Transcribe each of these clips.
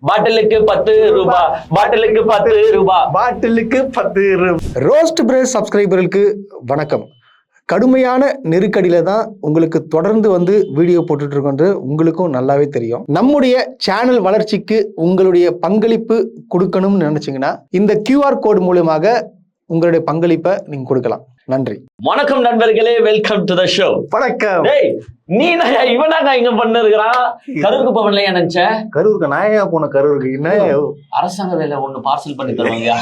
பாட்டிலுக்கு 10 ரூபாய், பாட்டிலுக்கு 10 ரூபாய், பாட்டிலுக்கு 10 ரூபாய். ரோஸ்ட் பிரேஸ் சப்ஸ்கிரைபர்களுக்கு வணக்கம். கடுமையான நெருக்கடியில தான் உங்களுக்கு தொடர்ந்து வீடியோ போட்டுட்டு இருக்கோன்றது உங்களுக்கும் நல்லாவே தெரியும். நம்முடைய சேனல் வளர்ச்சிக்கு உங்களுடைய பங்களிப்பு கொடுக்கணும்னு நினைச்சீங்கன்னா இந்த QR கோடு மூலமாக உங்களுடைய பங்களிப்பை நீங்க கொடுக்கலாம். நன்றி. வணக்கம் நண்பர்களே, வெல்கம் டு த ஷோ. வணக்கம். டேய் நீ இவனாங்க இங்க பண்ணிருக்கிறான். கரூருக்கு போவன்ல நினைச்சேன். கரூருக்கு நாயா போன கரூருக்கு என்ன அரசாங்க வேலை ஒண்ணு பார்சல் பண்ணி தருவாங்க.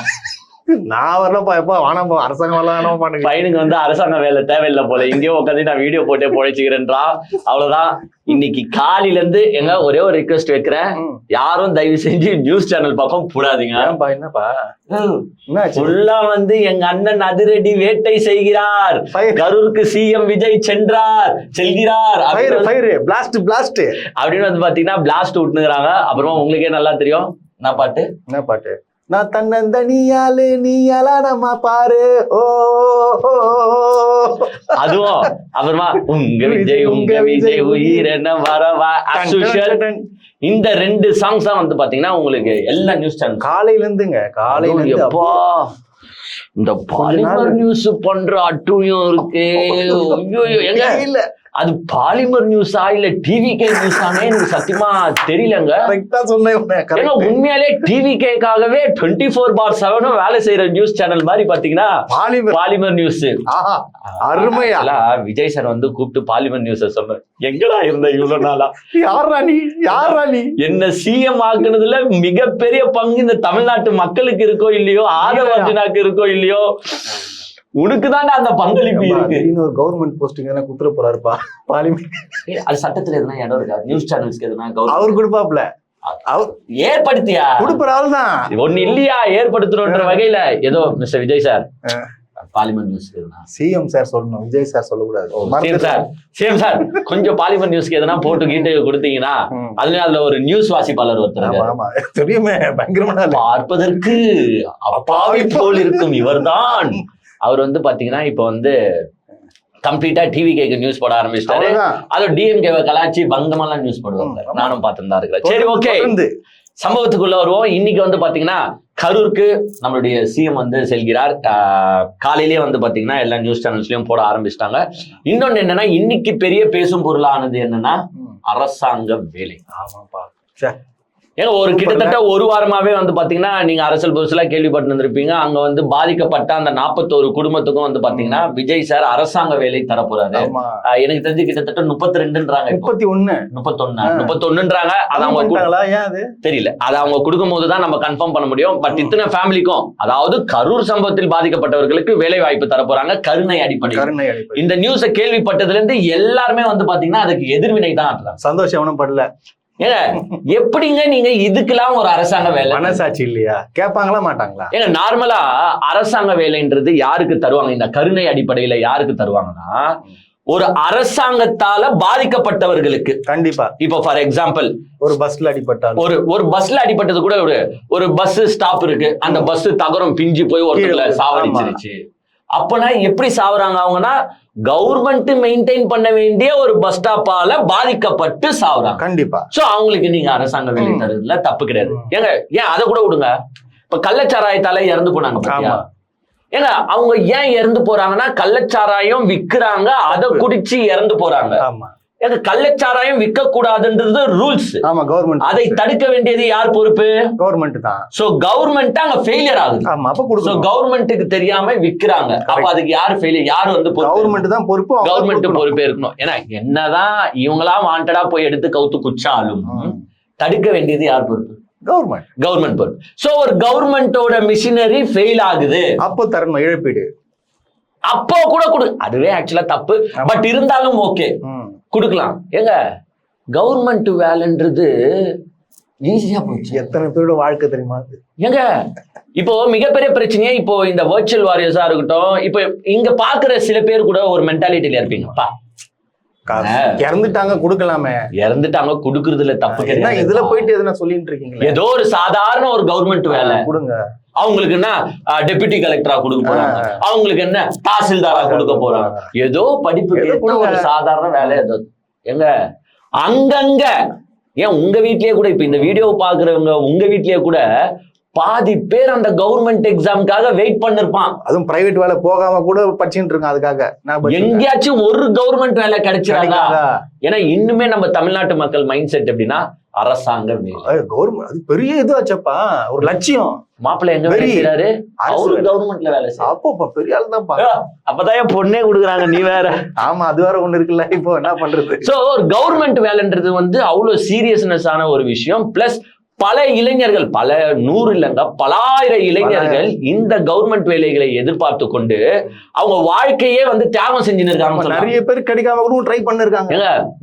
நான் வரலப்பா, எப்ப வானப்பா அரசாங்கம் வரலாம் பண்ணுங்க. பையனுக்கு அரசாங்க வேலை தேவையில்லை போல, இங்கேயோ உட்காந்து நான் வீடியோ போட்டே பொழைச்சிக்கிறேன்றா. அவ்வளவுதான். இன்னைக்கு காலையில இருந்து எங்க ஒரே ஒரு ரிக்வெஸ்ட் வைக்கிறேன், யாரும் தயவு செஞ்சு நியூஸ் சேனல் பக்கம் போடாதீங்க. என்னப்பா ஃபுல்லா எங்க அண்ணன் அதிரடி வேட்டை செய்கிறார், கரூருக்கு CM விஜய் செல்கிறார் அப்படின்னு பாத்தீங்கன்னா பிளாஸ்ட் விட்டுங்கிறாங்க. அப்புறமா உங்களுக்கே நல்லா தெரியும் என்ன பாட்டு. நான் தன்னந்தனியாலு நீ அலானமா பாரு. அதுவும் அப்புறமா உங்க விஜய் உயிர் என்ன வரவா. இந்த 2 சாங்ஸ் தான் பாத்தீங்கன்னா உங்களுக்கு எல்லா நியூஸ் சேனல் காலையில எப்பா இந்த பாலிமர் நியூஸ் பண்ற அட்டுயும் இருக்கு. எங்க இல்ல அது பாலிமர் நியூஸா இல்ல TVK நியூஸானே எனக்கு சத்தியமா தெரியலங்க. உண்மையாலே TVKக்காகவே 24/7 வேலை செய்யற நியூஸ் சேனல் மாதிரி பாத்தீங்கன்னா பாலிமர் நியூஸ். அருமையா விஜய் சார் கூப்பிட்டு பாலிமர் நியூஸ் சொன்ன, எங்கடா இருந்த இவ்வளவு நாளா? யாரா நீ என்ன CM ஆக்குனதுல மிகப்பெரிய பங்கு இந்த தமிழ்நாட்டு மக்களுக்கு இருக்கோ இல்லையோ, ஆதவ அர்ஜுனாக்கு இருக்கோ இல்லையோ, உனக்குதான்டா அந்த பங்களிப்பு இருக்கு. ஒரு கவர்மெண்ட் போஸ்டிங் எதனா குத்துற போறாருப்பா பாலிமர். அது சட்டத்துல எதனா இடம் இருக்கா? நியூஸ் சேனல்ஸ்க்கு எதனா அவர் கொடுப்பாப்ல ஏற்படுத்தியா? கொடுப்புற ஆள் தான் ஒண்ணு இல்லையா ஏற்படுத்தணும்ன்ற வகையில ஏதோ மிஸ்டர் விஜய் சார் பாலிமர் நியூஸ்க்கு CM சார் சொல்லணும், விஜய் சார் சொல்லக்கூடாது. CM சார் கொஞ்சம் பாலிமர் நியூஸ்க்கு எதனா போட்டு கீட்டு கொடுத்தீங்கன்னா அதுல ஒரு நியூஸ் வாசிப்பாளர் ஒருத்தர் தெரியுமே, பயங்கரமான பார்ப்பதற்கு அப்பாவி போல் இருக்கும் இவர்தான். அவர் பாத்தீங்கன்னா இப்ப கம்ப்ளீட்டா TVK நியூஸ் போட ஆரம்பிச்சிட்டாரு. அது DMK கலாச்சி பங்கமெல்லாம் நியூஸ் போடுவாங்க. நானும் பார்த்துதான் இருக்கிறேன். சரி, ஓகே, சம்பவத்துக்குள்ள வருவோம். இன்னைக்கு பாத்தீங்கன்னா கரூருக்கு நம்மளுடைய CM செல்கிறார். காலையிலேயே பாத்தீங்கன்னா எல்லா நியூஸ் சேனல்ஸ்லயும் போட ஆரம்பிச்சிட்டாங்க. இன்னொன்னு என்னன்னா, இன்னைக்கு பெரிய பேசும் பொருளானது என்னன்னா அரசாங்க வேலை. ஆமாப்பா, ஏன்னா ஒரு கிட்டத்தட்ட ஒரு வாரமாவே பாத்தீங்கன்னா நீங்க அரசியல் புதுசுல கேள்விப்பட்டு இருந்திருப்பீங்க. அங்க பாதிக்கப்பட்ட அந்த 41 குடும்பத்துக்கும் பாத்தீங்கன்னா விஜய் சார் அரசாங்க வேலை தரப்போறாரு. எனக்கு தெரிஞ்சு கிட்டத்தட்ட 32ன்றாங்க, 31ன்றாங்க. அது அவங்க தெரியல, அது அவங்க கொடுக்கும் போதுதான் நம்ம கன்ஃபார்ம் பண்ண முடியும். பட் இத்தனை ஃபேமிலிக்கும், அதாவது கரூர் சம்பவத்தில் பாதிக்கப்பட்டவர்களுக்கு வேலை வாய்ப்பு தர போறாங்க கருணை அடிப்படை. இந்த நியூஸை கேள்விப்பட்டதுல இருந்து எல்லாருமே பாத்தீங்கன்னா அதுக்கு எதிர்வினை தான் ஆட்டுறாங்க. சந்தோஷம் படல. எப்படிங்க நீங்க இதுக்கெல்லாம் ஒரு அரசாங்க வேலை? மனசாட்சி இல்லையா? கேட்பாங்களா மாட்டாங்களா? ஏங்க நார்மலா அரசாங்க வேலைன்றது யாருக்கு தருவாங்க? இந்த கருணை அடிப்படையில யாருக்கு தருவாங்கன்னா ஒரு அரசாங்கத்தால பாதிக்கப்பட்டவர்களுக்கு. கண்டிப்பா. இப்போ ஃபார் எக்ஸாம்பிள் ஒரு பஸ்ல அடிபட்டால், ஒரு பஸ்ல அடிபட்டது கூட ஒரு பஸ் ஸ்டாப் இருக்கு, அந்த பஸ் தகரம் பிஞ்சு போய் ஒருத்தர்ல சாவடிச்சிருச்சு. அப்பனா எப்படி சாவுறாங்க அவங்கன்னா, கவர்மெண்ட் மெயின்டைன் பண்ண வேண்டிய ஒரு பஸ் ஸ்டாப்பால பாதிக்கப்பட்டு சாவுறாங்க. கண்டிப்பா. சோ அவங்களுக்கு நீங்க அரசாங்க வேலை தருதுல தப்பு கிடையாது. ஏன் அதை கூட விடுங்க. இப்ப கள்ளச்சாராயத்தால இறந்து போனாங்க. ஏங்க அவங்க ஏன் இறந்து போறாங்கன்னா, கள்ளச்சாராயம் விக்கிறாங்க, அதை குடிச்சு இறந்து போறாங்க. கள்ளச்சாராயம் விற்க கூடாதுன்றது ரூல்ஸ். அதை தடுக்க வேண்டியது யார் பொறுப்பு? கவர்மெண்ட் தான். சோ கவர்மெண்ட் அங்க ஃபெயிலியர் ஆகுது. சோ கவர்மெண்ட்டுக்கு தெரியாம விக்கிறாங்க. அப்ப அதுக்கு யார் ஃபெயிலியர்? யார் கவர்மெண்ட் தான் பொறுப்பு. கவர்மெண்ட் பொறுப்பே இருக்கணும். ஏன்னா என்னதான் இவங்களா வாண்டடா போய் எடுத்து கவுத்து குச்சாலும் தடுக்க வேண்டியது யார் பொறுப்பு? கவர்மெண்ட் பொறுப்பு. சோ ஒரு கவர்மெண்டோட மிஷினரி ஃபெயில் ஆகுது, அப்போ தரணும் இழப்பீடு. அப்போ கூட அதுவே ஆக்சுவலா தப்பு. பட் இருந்தாலும் ஓகே கொடுக்கலாம். ஏங்க கவர்மெண்ட் வேலைன்றது ஈஸியா போச்சு. எத்தனை பேரோட வாழ்க்கை தெரியுமா? ஏங்க இப்போ மிகப்பெரிய பிரச்சனையே இப்போ இந்த வர்ச்சுவல் வாரியர்ஸா இருக்கட்டும், இப்போ இங்க பாக்குற சில பேர் கூட ஒரு மென்டாலிட்டியில இருப்பீங்கப்பா, இறந்துட்டாங்க கொடுக்கலாமே, இறந்துட்டாங்க கொடுக்கறதுல தப்பு கிடையாது. இதுல போயிட்டு எதுனா சொல்லிட்டு இருக்கீங்க. ஏதோ ஒரு சாதாரண ஒரு கவர்மெண்ட் வேலை கொடுங்க, அவங்களுக்கு என்ன டெபுட்டி கலெக்டரா கொடுக்க போறாங்க, அவங்களுக்கு என்ன தாசில்தாரா கொடுக்க போறாங்க, ஏதோ படிப்பு ஒரு சாதாரண வேலை. எங்க அங்கங்க ஏன் உங்க வீட்லயே கூட இப்ப இந்த வீடியோ பாக்குறவங்க உங்க வீட்லயே கூட பாதி பேர் அந்த கவர்மெண்ட் எக்ஸாமுக்காக வெயிட் பண்ணிருப்பான். அதுவும் பிரைவேட் வேலை போகாம கூட படிச்சுட்டு இருக்கான் அதுக்காக. எங்கேயாச்சும் ஒரு கவர்மெண்ட் வேலை கிடைச்சிடாதா? ஏன்னா இன்னுமே நம்ம தமிழ்நாட்டு மக்கள் மைண்ட் செட் எப்படின்னா அரசாங்க கவர்மெண்ட் அது பெரிய இதுவாச்சப்பா, ஒரு லட்சியம். மாப்பிள்ளை எங்க வேலையாரு அவரு கவர்மெண்ட்ல வேலை அப்போ பெரிய ஆள் தான். அப்பதான் பொண்ணே கொடுக்குறாங்க, நீ வேற. ஆமா, அது வேற ஒண்ணு இருக்குல்ல, இப்போ என்ன பண்றது? சோ ஒரு கவர்மெண்ட் வேலைன்றது வந்து அவ்வளவு சீரியஸ்னஸ் ஆன ஒரு விஷயம். பிளஸ் பல இளைஞர்கள், பல 100 இல்லைங்க பல 1000 இளைஞர்கள் இந்த கவர்மெண்ட் வேலைகளை எதிர்பார்த்து கொண்டு அவங்க வாழ்க்கையே வந்து தியாகம் செஞ்சுன்னு இருக்காங்க. நிறைய பேர் கிடைக்காம கூட ட்ரை பண்ணிருக்காங்க.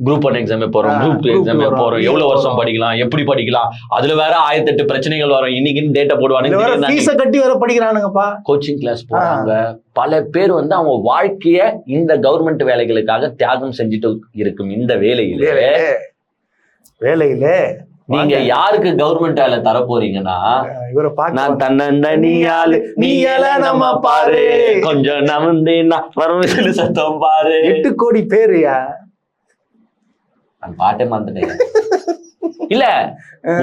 குரூப் 1 எக்ஸாமே போறோம், குரூப் 2 எக்ஸாமே போறோம், எவ்வளவு வருஷம் படிக்கலாம், எப்படி படிக்கலாம், அதுல வேற 1008 பிரச்சனைகள் வரும். இன்னைக்குன்னு டேட்டா போடுவாங்க, ஃபீஸ கட்டி வேற படிக்கிறானுங்கப்பா, கோச்சிங் கிளாஸ் போறாங்க. பல பேர் வந்து அவங்க வாழ்க்கைய இந்த கவர்மெண்ட் வேலைகளுக்காக தியாகம் செஞ்சுட்டு இருக்கும். இந்த வேலையில நீங்க யாருக்கு கவர்மெண்ட் வேலை தர போறீங்கன்னா, நான் தன்னந்தனியாளு நீயால நம்ம பாரு, கொஞ்சம் நவந்தேன்னா வரவு சத்தம் பாரு, 8 கோடி பேருயா. நான் பாட்டே மறந்துட்டேன். இல்ல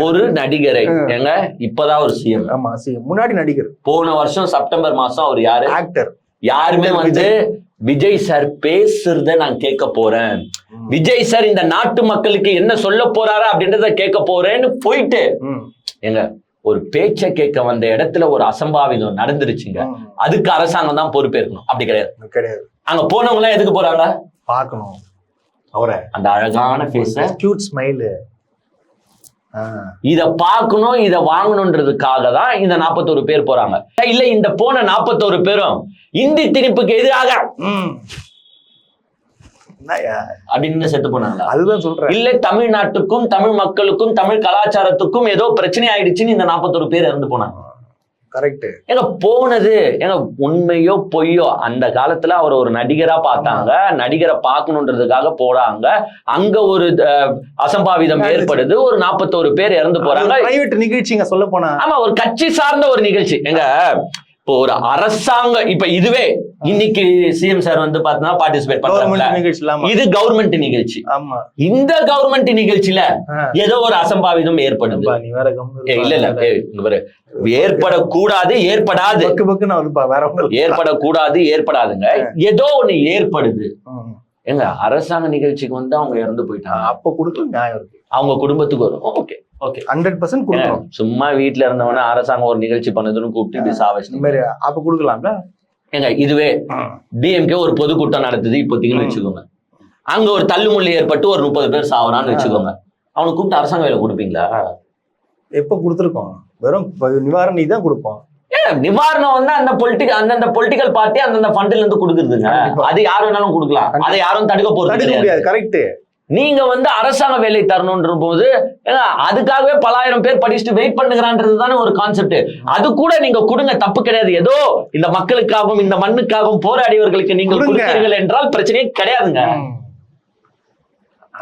ஒரு நடிகரை எங்க இப்பதான் ஒரு சிஎம். ஆமா, சிஎம் முன்னாடி நடிகர். போன வருஷம் செப்டம்பர் மாசம் அவர் யாரு ஆக்டர். யாருமே வந்து விஜய் சார் பேசுறத நான் கேட்க போறேன், விஜய் சார் இந்த நாட்டு மக்களுக்கு என்ன சொல்ல போறாரு அப்படின்றத கேட்க போறேன்னு போயிட்டு எங்க ஒரு பேச்ச கேட்க வந்த இடத்துல ஒரு அசம்பாவிதம் நடந்துருச்சுங்க. அதுக்கு அரசாங்கம் தான் பொறுப்பேற்கணும். அப்படி கிடையாது. அங்க போனவங்க எல்லாம் எதுக்கு போறாங்க? பார்க்கணும் அவரை, அந்த அழகான ஃபேஸ், கியூட் ஸ்மைல், இத பார்க்கணும், இத வாங்கணும்ன்றதுக்காக தான் இந்த 41 பேர் போறாங்க. இல்ல இந்த போன 41 பேரும் இந்தி திணிப்புக்கு எதிராக அப்படின்னு செத்து போனாங்க. அதுதான் சொல்றேன். இல்ல தமிழ்நாட்டுக்கும் தமிழ் மக்களுக்கும் தமிழ் கலாச்சாரத்துக்கும் ஏதோ பிரச்சனை ஆயிடுச்சுன்னு இந்த 41 பேர் இறந்து போனாங்க. கரெக்ட். எங்க போனது எங்க உண்மையோ பொய்யோ, அந்த காலத்துல அவர் ஒரு நடிகரா பார்த்தாங்க, நடிகரை பார்க்கணுன்றதுக்காக போறாங்க. அங்க ஒரு அசம்பாவிதம் ஏற்படுது, ஒரு 41 பேர் இறந்து போறாங்க. பிரைவேட் நிகழ்ச்சிங்க சொல்ல போனா. ஆமா, ஒரு கட்சி சார்ந்த ஒரு நிகழ்ச்சி. எங்க இப்போ ஒரு அரசாங்கம் இப்ப இதுவே இன்னைக்கு சிஎம் சார் வந்து பாத்தீங்கன்னா பார்ட்டிசிபேட் பண்றாங்க. இது கவர்மெண்ட் நிகழ்ச்சி. இந்த கவர்மெண்ட் நிகழ்ச்சியில ஏதோ ஒரு அசம்பாவிதம் ஏற்படுது. இல்ல ஏற்படக்கூடாது, ஏற்படாதுங்க. ஏதோ ஒண்ணு ஏற்படுது. எங்க அரசாங்க நிகழ்ச்சிக்கு வந்து அவங்க இறந்து போயிட்டாங்க. அப்ப கொடுக்கல நியாயம் இருக்கு, அவங்க குடும்பத்துக்கு வரும். ஓகே 100% கொடுக்கணும். சும்மா வீட்டுல இருந்தவன அரசாங்கம் ஒரு நிகழ்ச்சி பண்ணதுன்னு கூப்பிட்டு இப்படி சாவச்சு அப்ப கொடுக்கலாம்ல. ஏங்க இதுவே டிஎம்கே ஒரு பொதுக்கூட்டம் நடத்துது இப்போதைக்குன்னு வச்சுக்கோங்க, அங்க ஒரு தள்ளுமுள்ளி ஏற்பட்டு ஒரு 30 பேர் சாவறான்னு வச்சுக்கோங்க, அவனை கூப்பிட்டு அரசாங்க வேலை கொடுப்பீங்களா? எப்ப கொடுத்துருக்கோம்? வெறும் நிவாரணி தான் கொடுப்போம். நிவாரணம் வந்து அந்தந்த பொலிட்டிக்கல் பார்ட்டி அந்தந்த ஃபண்ட்ல இருந்து கொடுக்குறதுங்க. அது யாரு வேணாலும் கொடுக்கலாம், அதை யாரும் தடுக்க போறது. கரெக்ட். நீங்க வந்து அரசாங்க வேலை தரணும்ன்ற போது அதுக்காகவே பல ஆயிரம் பேர் படிச்சுட்டு வெயிட் பண்ணுகிறான்றது தானே ஒரு கான்செப்ட். அது கூட நீங்க கொடுங்க, தப்பு கிடையாது. ஏதோ இந்த மக்களுக்காகவும் இந்த மண்ணுக்காகவும் போராடியவர்களுக்கு நீங்க கொடுக்கிறீர்கள் என்றால் பிரச்சனையே கிடையாதுங்க.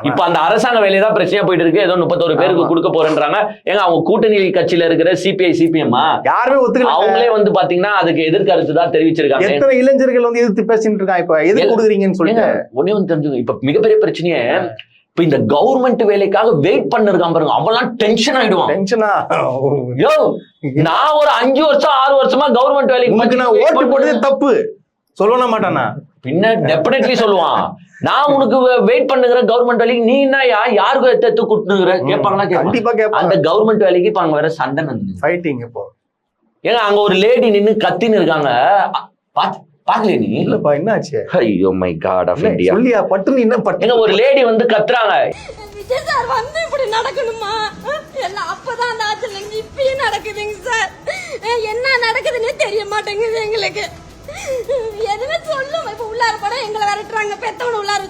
இப்ப அந்த அரசாங்க வேலையை தான் பிரச்சனையா போயிட்டு இருக்கு. ஏதோ 31 பேருக்கு கொடுக்க போறேன்றாங்க. ஏங்க அவங்க கூட்டணி கட்சியில இருக்கிற சிபிஐ சிபிஎம் யாருமே ஒத்துக்கல. அவங்களே வந்து பாத்தீங்கன்னா அதுக்கு எதிர்கருத்து தான் தெரிவிச்சிருக்காங்க. எத்தனை இளைஞர்கள் வந்து எதிர்த்து பேசிட்டு இருக்காங்க. இப்ப எதுக்கு கொடுக்குறீங்கன்னு சொல்லிட்டு ஒண்ணே வந்து தெரிஞ்சுங்க. இப்ப மிகப்பெரிய பிரச்சனையே இப்ப இந்த கவர்மெண்ட் வேலைக்காக வெயிட் பண்ணிருக்கான் பாருங்க, அவெல்லாம் டென்ஷன் ஆயிடுவான். டென்ஷனா? யோ நான் ஒரு 5 வருஷம் 6 வருஷமா கவர்மெண்ட் வேலைக்கு நான் ஓட்டு போட்டதே தப்பு சொல்ல மாட்டானா? பின்ன டெபினெட்லி சொல்லுவான். நான் உனக்கு வெயிட் பண்ணுகிற கவர்மெண்ட் வேலைக்கு நீ என்ன யாருக்கு எடுத்து கூட்டுங்கிற கேட்பாங்களா? கண்டிப்பா கேட்பாங்க. அந்த கவர்மெண்ட் வேலைக்கு இப்ப அங்க வேற சண்டை நடந்து ஃபைட்டிங். இப்போ ஏங்க அங்க ஒரு லேடி நின்னு கத்தின்னு இருக்காங்க, பாக்கல நீ? இல்லப்பா, என்னாச்சு? ஐயோ மை காட் ஆஃப் இந்தியா. சொல்லியா பட்டு என்ன பட்டு? ஒரு லேடி வந்து கத்துறாங்க, விஜய் சார் வந்து இப்படி நடக்கணுமா? எல்லாம் அப்பதான் அந்த ஆட்சியில இப்பயும் நடக்குதுங்க சார். என்ன நடக்குதுன்னே தெரிய மாட்டேங்குது எங்களுக்கு. எதுவுமே சொல்லும். இப்ப உள்ளார போனா எங்களை விரட்டுறாங்க. பெத்தவனு உள்ளார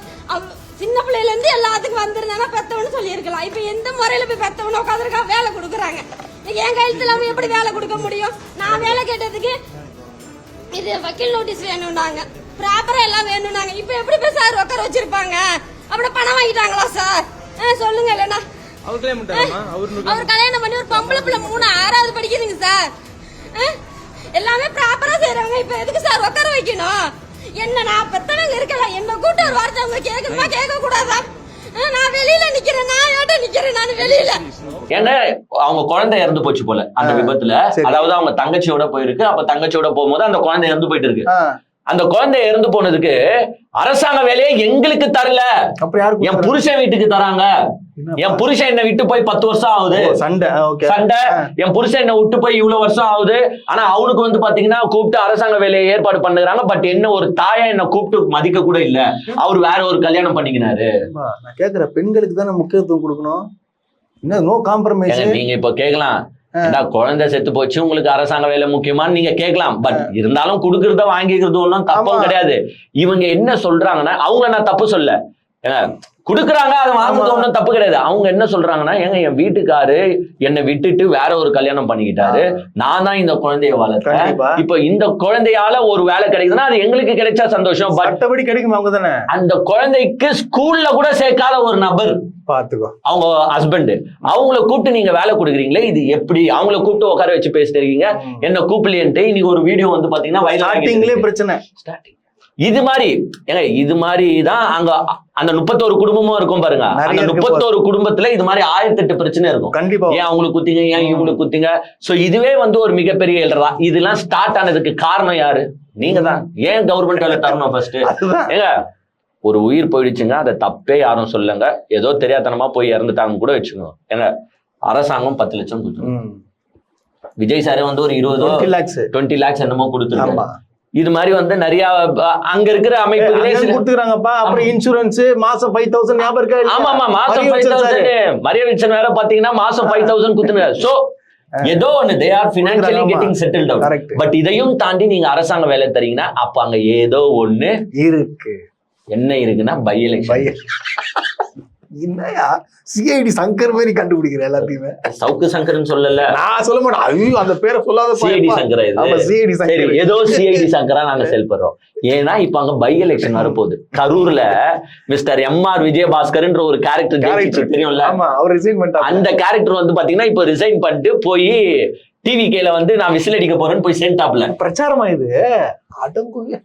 சின்ன பிள்ளையில இருந்து எல்லாத்துக்கும் வந்துருந்தாங்க, பெத்தவனு சொல்லியிருக்கலாம். இப்ப எந்த முறையில போய் பெத்தவனு உட்காந்துருக்கா வேலை கொடுக்குறாங்க. என் கையெழுத்து இல்லாம எப்படி வேலை கொடுக்க முடியும்? நான் வேலை கேட்டதுக்கு இது வக்கீல் நோட்டீஸ் வேணும்னாங்க, ப்ராப்பரா எல்லாம் வேணும்னாங்க. இப்ப எப்படி போய் சார் உட்கார வச்சிருப்பாங்க? அப்படி பணம் வாங்கிட்டாங்களா சார்? சொல்லுங்க. இல்லன்னா அவர் கல்யாணம் பண்ணி ஒரு பொம்பளை பிள்ளை 3 6வது படிக்குதுங்க சார். எல்லாமே ப்ராப்பரா செய்யறாங்க. இப்ப எதுக்கு சார் உட்கார வைக்கணும்? என்ன நான் பெத்தவங்க இருக்கலாம், என்ன கூட்ட ஒரு வார்த்தை அவங்க கேட்கணுமா கேட்க கூடாதா? நான் வெளியில நிக்கிறேன், நான் ஏட்ட நிக்கிறேன், நான் வெளியில. ஏன்னா அவங்க குழந்தை இறந்து போச்சு போல அந்த விபத்துல. அதாவது அவங்க தங்கச்சியோட போயிருக்கு. அப்ப தங்கச்சியோட போகும்போது அந்த குழந்தை இறந்து போயிட்டு இருக்கு. அந்த குழந்தை இறந்து போனதுக்கு அரசாங்க வேலையை எங்களுக்கு தரல, என் புருஷன் வீட்டுக்கு தராங்க. என் புருஷன் என்ன விட்டு போய் 10 வருஷம் ஆகுது, சண்டை. என் புருஷன் என்ன விட்டு போய் இவ்வளவு வருஷம் ஆகுது. ஆனா அவனுக்கு வந்து பாத்தீங்கன்னா கூப்பிட்டு அரசாங்க வேலையை ஏற்பாடு பண்ணுறாங்க. பட் என்ன ஒரு தாயா என்ன கூப்பிட்டு மதிக்க கூட இல்ல. அவர் வேற ஒரு கல்யாணம் பண்ணிக்கினாரு. நான் கேக்குற பெண்களுக்கு தானே முக்கியத்துவம் கொடுக்கணும். No compromise. நீங்க இப்ப கேட்கலாம், குழந்தை செத்து போச்சு உங்களுக்கு அரசாங்க வேலை முக்கியமானு நீங்க கேட்கலாம். பட் இருந்தாலும் குடுக்கறத வாங்கிக்கிறது ஒன்றும் தப்பும் கிடையாது. இவங்க என்ன சொல்றாங்கன்னா, அவங்கள நான் தப்பு சொல்ல, குடுக்குறாங்க, அதை வாங்குறது ஒன்றும் தப்பு கிடையாது. அவங்க என்ன சொல்றாங்கன்னா, ஏங்க என் வீட்டுக்காரு என்னை விட்டுட்டு வேற ஒரு கல்யாணம் பண்ணிக்கிட்டாரு, நான் தான் இந்த குழந்தைய வளர்த்தேன். இப்ப இந்த குழந்தையால ஒரு வேலை கிடைக்குதுன்னா அது எங்களுக்கு கிடைச்சா சந்தோஷம். பட்டபடி கிடைக்கும். அவங்க தானே அந்த குழந்தைக்கு ஸ்கூல்ல கூட சேர்க்காத ஒரு நபர் பாத்துக்கோ, அவங்க ஹஸ்பண்ட், அவங்கள கூப்பிட்டு நீங்க வேலை கொடுக்குறீங்களே, இது எப்படி? அவங்கள கூப்பிட்டு உட்கார வச்சு பேசிட்டு இருக்கீங்க, என்ன கூப்பிடலையன்ட்டு இன்னைக்கு ஒரு வீடியோ வந்து பாத்தீங்கன்னா பிரச்சனை. இது மாதிரி ஏங்க, இது மாதிரி தான் அங்க அந்த 31 குடும்பமும் இருக்கும் பாருங்க. அந்த 31 குடும்பத்துல இது மாதிரி 1008 பிரச்சனை இருக்கும். கண்டிப்பா. ஏன் அவங்களுக்கு குத்திங்க, ஏன் இவங்களுக்கு குத்திங்க. சோ இதுவே வந்து ஒரு மிகப்பெரிய எல்றதா. இதெல்லாம் ஸ்டார்ட் ஆனதுக்கு காரணம் யாரு? நீங்க தான். ஏன் கவர்மெண்ட் வேலை தரணும் ஃபர்ஸ்ட்? ஏங்க ஒரு உயிர் போயிடுச்சுங்க, அதை தப்பே யாரும் சொல்லுங்க, ஏதோ தெரியாதனமா போய் இறந்துட்டாங்க கூட வச்சுக்கோங்க. ஏங்க அரசாங்கம் 10 லட்சம் கொடுத்துரும். விஜய் சாரே வந்து ஒரு 20 lakhs என்னமோ கொடுத்துருக்காங்க. இது மாதிரி வந்து நிறைய அங்க இருக்கிற அமைப்புகளே கொடுத்துறாங்கப்பா. அப்புறம் இன்சூரன்ஸ் மாசம் 5000 ஞாபகம் இருக்கா? ஆமா ஆமா, மாசம் 5000. மரியா வில்சன் வேற பாத்தீங்கன்னா மாசம் 5000 கொடுத்துருக்காங்க. சோ ஏதோ ஒண்ணு they are financially getting settled out. But இதையும் தாண்டி நீங்க அரசாங்க வேலை தரீங்கன்னா அப்ப அங்க ஏதோ ஒண்ணு இருக்கு. என்ன இருக்குன்னா பை எலெக்ஷன். என்னையா சிஐடி சங்கர் மாதிரி கண்டுபிடிக்கிற எல்லாத்தையுமே. சவுக்கு சங்கர்னு சொல்லல, நான் சொல்ல மாட்டேன். ஐயோ அந்த பேரை சொல்லாத. சிஐடி சங்கரா இது? ஆமா சிஐடி சங்கர். ஏதோ சிஐடி சங்கரா நாங்க செயல்படுறோம். ஏன்னா இப்ப அங்க பை எலெக்ஷன் வரப்போகுது. கரூர்ல மிஸ்டர் MR விஜயபாஸ்கர்ன்ற ஒரு கேரக்டர் தெரியும்ல, அவர் ரிசைன் பண்ணிட்டாரு. அந்த கேரக்டர் வந்து பாத்தீங்கன்னா இப்ப ரிசைன் பண்ணிட்டு போய் டிவிகேல வந்து நான் விசில் அடிக்க போறேன்னு போய் சேர்ந்தாப்ல. பிரச்சாரமா இது? அடங்குங்க.